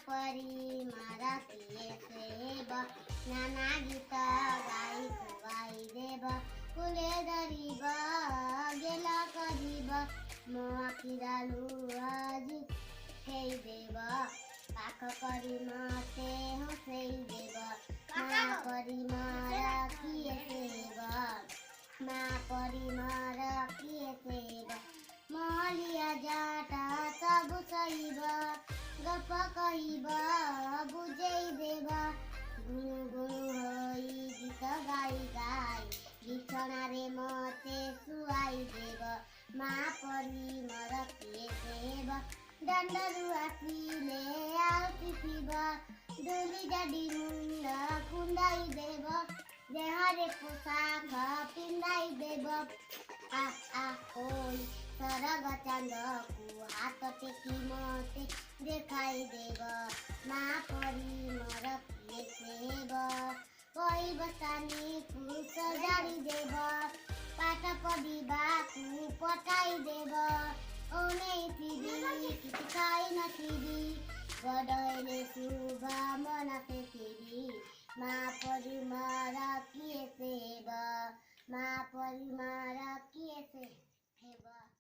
परिमार किए सेब नाना गीत गाई खुवाई देव कुले धरिब गेल करिब म आखिरालु आज खेई देव पाख करी मते हंसई देव माँ परिमार किए सेब माँ परिमार किए सेब मलिया जाटा सब सहीब गप कहिब बुझई देव गुणु गुणु होई गीत गाई गाई बिछना रे मते सुआई देव माँ परिमर किए सेब दंडरु आसिले आउती थिब डोली जाडी मुंड कुंडाई देव देहरे पोशाक पिंडाई देव आ आ ओई सरग चांदकु हाथ टेकी मते देखाई देव माँ परिमर किए सेब कोई बसानी कु सजाड़ी देव पाठ पढ़िबाकु पठाई देव ओने थिबी किछि खाई नथिबी गडैले शुभ मनासे थिबी माँ परिमार किए सेब माँ परिमार किए सेब